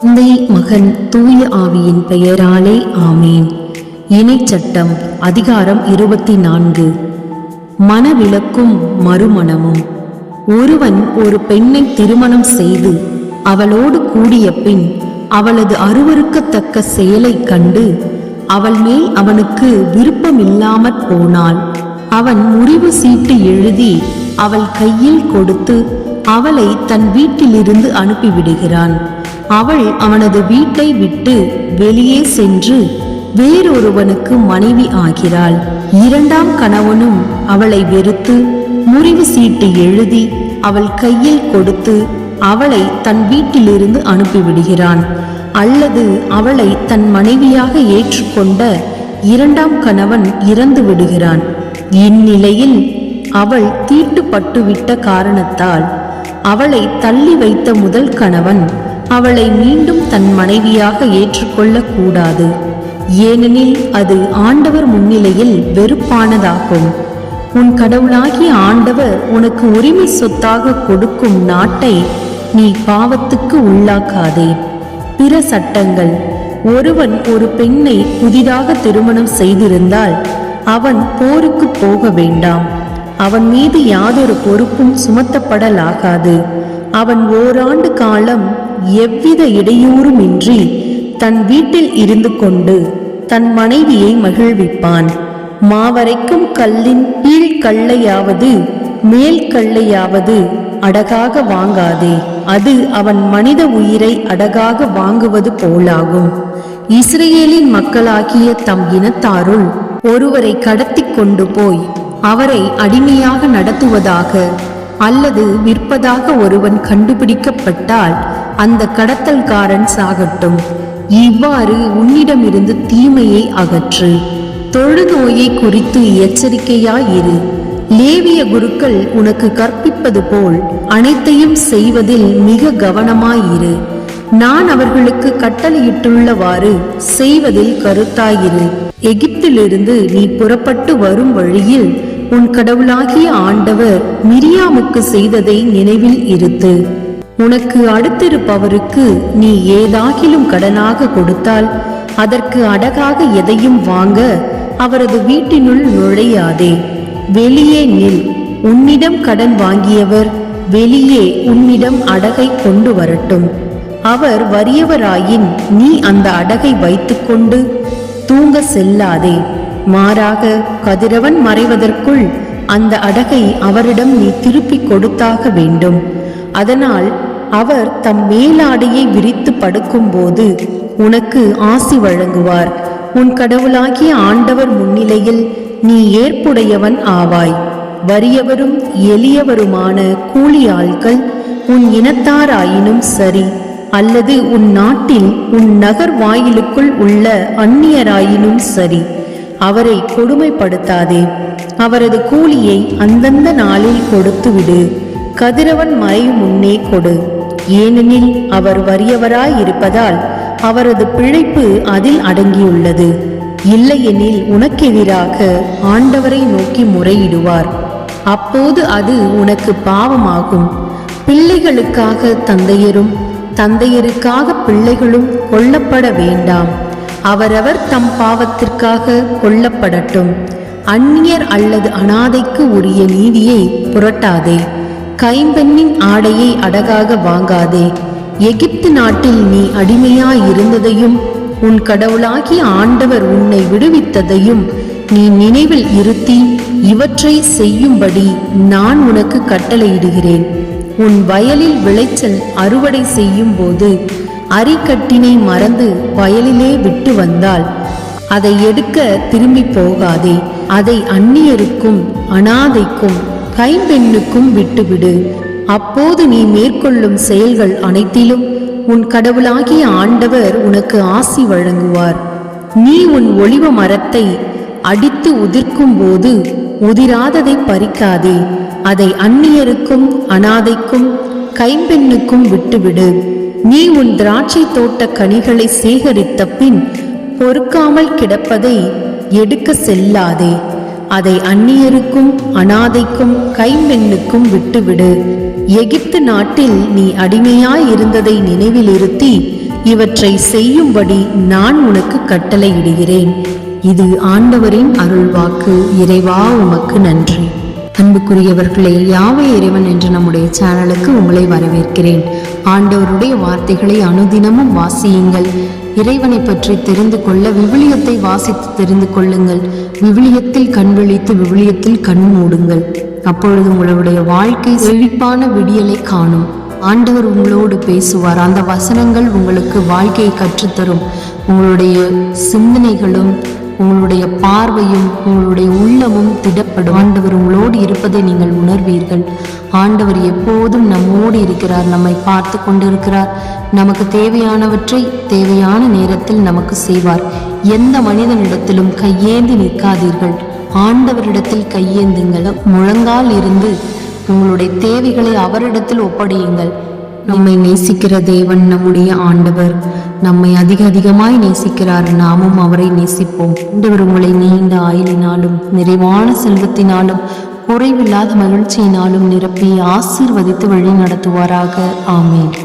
தந்தை மகன் தூய ஆவியின் பெயராலே ஆமேன். இணைச்சட்டம் அதிகாரம் 24. மனவிலக்கும் மறுமணமும். ஒருவன் ஒரு பெண்ணை திருமணம் செய்து அவளோடு கூடிய பின் அவளது அருவருக்கத்தக்க செயலை கண்டு அவள் மேல் அவனுக்கு விருப்பமில்லாமற் போனால் அவன் முறிவு சீட்டு எழுதி அவள் கையில் கொடுத்து அவளை தன் வீட்டிலிருந்து அனுப்பிவிடுகிறான். அவள் அவனது வீட்டை விட்டு வெளியே சென்று வேறொருவனுக்கு மனைவி ஆகிறாள். இரண்டாம் கணவனும் அவளை வெறுத்து முறிவு சீட்டு எழுதி அவள் கையில் கொடுத்து அவளை தன் வீட்டிலிருந்து அனுப்பிவிடுகிறான். அல்லது அவளை தன் மனைவியாக ஏற்றுக்கொண்ட இரண்டாம் கணவன் இறந்து விடுகிறான். இந்நிலையில் அவள் தீட்டுப்பட்டுவிட்ட காரணத்தால் அவளை தள்ளி வைத்த முதல் கணவன் அவளை மீண்டும் தன் மனைவியாக ஏற்றுக்கொள்ள கூடாது. ஏனெனில் அது ஆண்டவர் முன்னிலையில் வெறுப்பானதாகும். உன் கடவுளாகிய ஆண்டவர் உனக்கு உரிமை சொத்தாக கொடுக்கும் நாட்டை நீ பாவத்துக்கு உள்ளாக்காதே. பிற சட்டங்கள். ஒருவன் ஒரு பெண்ணை புதிதாக திருமணம் செய்திருந்தால் அவன் போருக்கு போக வேண்டாம். அவன் மீது யாதொரு பொறுப்பும் சுமத்தப்படலாகாது. அவன் ஓராண்டு காலம் எவ்வித இடையூறுமின்றி தன் வீட்டில் இருந்து கொண்டு தன் மனைவியை மகிழ்விப்பான். மாவரைக்கும் கல்லின் கீழ்கல்லையாவது மேல் கல்லையாவது அடகாக வாங்காதே, அது அவன் மனித உயிரை அடகாக வாங்குவது போலாகும். இஸ்ரேலின் மக்களாகிய தம் இனத்தாருள் ஒருவரை கடத்தி கொண்டு போய் அவரை அடிமையாக நடத்துவதாக அல்லது விற்பதாக ஒருவன் கண்டுபிடிக்கப்பட்டால் அந்த கடத்தல்காரன் சாகட்டும். இவ்வாறு உன்னிடமிருந்து தீமையை அகற்று. தொழுநோயை குறித்து எச்சரிக்கையாயிரு. லேவிய குருக்கள் உனக்கு கற்பிப்பது போல் அனைத்தையும் செய்வதில் மிக கவனமாயிரு. நான் அவர்களுக்கு கட்டளையிட்டுள்ளவாறு செய்வதில் கருத்தாயிரு. எகிப்திலிருந்து நீ புறப்பட்டு வரும் வழியில் உன் கடவுளாகிய ஆண்டவர் மிரியாமுக்கு செய்ததை நினைவில் இருத்து. உனக்கு அடுத்திருப்பவருக்கு நீ ஏதாகிலும் கடனாக கொடுத்தால் அதற்கு அடகாக எதையும் வாங்க அவரது வீட்டினுள் நுழையாதே. வெளியே நில். உன்னிடம் கடன் வாங்கியவர் வெளியே உன்னிடம் அடகை கொண்டு வரட்டும். அவர் வறியவராயின் நீ அந்த அடகை வைத்துக்கொண்டு தூங்க செல்லாதே. மாறாக கதிரவன் மறைவதற்குள் அந்த அடகை அவரிடம் நீ திருப்பி கொடுத்தாக வேண்டும். அதனால் அவர் தம் மேலாடையை விரித்து படுக்கும்போது உனக்கு ஆசி வழங்குவார். உன் கடவுளாகிய ஆண்டவர் முன்னிலையில் நீ ஏற்புடையவன் ஆவாய். வறியவரும் எளியவருமான கூலி ஆட்கள் உன் இனத்தாராயினும் சரி, அல்லது உன் நாட்டில் உன் நகர் வாயிலுக்குள் உள்ள அந்நியராயினும் சரி, அவரை கொடுமைப்படுத்தாதே. அவரது கூலியை அந்தந்த நாளில் கொடுத்துவிடு. கதிரவன் மறையும் முன்னே கொடு. ஏனெனில் அவர் வறியவராயிருப்பதால் அவரது பிழைப்பு அதில் அடங்கியுள்ளது. இல்லையெனில் உனக்கெதிராக ஆண்டவரை நோக்கி முறையிடுவார். அப்போது அது உனக்கு பாவமாகும். பிள்ளைகளுக்காக தந்தையரும் தந்தையருக்காக பிள்ளைகளும் கொல்லப்பட வேண்டாம். அவரவர் தம் பாவத்திற்காக கொல்லப்படட்டும். அந்நியர் அல்லது அனாதைக்கு உரிய நீதியை புரட்டாதே. கைம்பெண்ணின் ஆடையை அடகாக வாங்காதே. எகிப்து நாட்டில் நீ அடிமையாயிருந்ததையும் உன் கடவுளாகிய ஆண்டவர் உன்னை விடுவித்ததையும் நீ நினைவில் இருத்தி இவற்றை செய்யும்படி நான் உனக்கு கட்டளையிடுகிறேன். உன் வயலில் விளைச்சல் அறுவடை செய்யும் போது அரிக்கட்டினை மறந்து வயலிலே விட்டு வந்தால் அதை எடுக்க திரும்பி போகாதே. அதை அந்நியருக்கும் அனாதைக்கும் கைம்பெண்ணுக்கும் விட்டுவிடு. அப்போது நீ மேற்கொள்ளும் செயல்கள் அனைத்திலும் உன் கடவுளாகிய ஆண்டவர் உனக்கு ஆசி வழங்குவார். நீ உன் ஒலிவ மரத்தை அடித்து உதிர்க்கும் போது உதிராததை பறிக்காதே. அதை அந்நியருக்கும் அனாதைக்கும் கைம்பெண்ணுக்கும் விட்டுவிடு. நீ உன் திராட்சை தோட்ட கனிகளை சேகரித்த பின் பொறுக்காமல் கிடப்பதை எடுக்க செல்லாதே. அதை அந்நியருக்கும் அனாதைக்கும் கைம்பெண்ணுக்கும் விட்டுவிடு. எகிப்து நாட்டில் நீ அடிமையாயிருந்ததை நினைவிலிருத்தி இவற்றை செய்யும்படி நான் உனக்கு கட்டளையிடுகிறேன். இது ஆண்டவரின் அருள்வாக்கு. இறைவா உமக்கு நன்றி. அன்புக்குரியவர்களே, யாவே இறைவன் என்ற நம்முடைய சேனலுக்கு உங்களை வரவேற்கிறேன். ஆண்டவருடைய வார்த்தைகளை அனுதினமும் வாசியுங்கள். இறைவனை பற்றி தெரிந்து கொள்ள விவிலியத்தை வாசித்து தெரிந்து கொள்ளுங்கள். விவிலியத்தில் கண் விழித்து விவிலியத்தில் கண் மூடுங்கள். அப்பொழுது உங்களுடைய வாழ்க்கை செழிப்பான விடியலை காணும். ஆண்டவர் உங்களோடு பேசுவார். அந்த வசனங்கள் உங்களுக்கு வாழ்க்கையை கற்றுத்தரும். உங்களுடைய சிந்தனைகளும் உங்களுடைய பார்வையும் உங்களுடைய உள்ளமும் திடப்படும். ஆண்டவர் உங்களோடு இருப்பதை நீங்கள் உணர்வீர்கள். ஆண்டவர் எப்போதும் நம்மோடு இருக்கிறார், நம்மை பார்த்து கொண்டிருக்கிறார். நமக்கு தேவையானவற்றை தேவையான நேரத்தில் நமக்கு செய்வார். எந்த மனிதனிடத்திலும் கையேந்தி நிற்காதீர்கள், ஆண்டவரிடத்தில் கையேந்துங்கள். முழங்கால் இருந்து உங்களுடைய தேவைகளை அவரிடத்தில் ஒப்படையுங்கள். நம்மை நேசிக்கிற தேவன் நம்முடைய ஆண்டவர் நம்மை அதிகமாய் நேசிக்கிறார். நாமும் அவரை நேசிப்போம். ஆண்டவர் உங்களை நீண்ட ஆயுளினாலும் நிறைவான செல்வத்தினாலும் குறைவில்லாத மகிழ்ச்சியினாலும் நிரப்பி ஆசீர்வதித்து வழி நடத்துவாராக. ஆமேன்.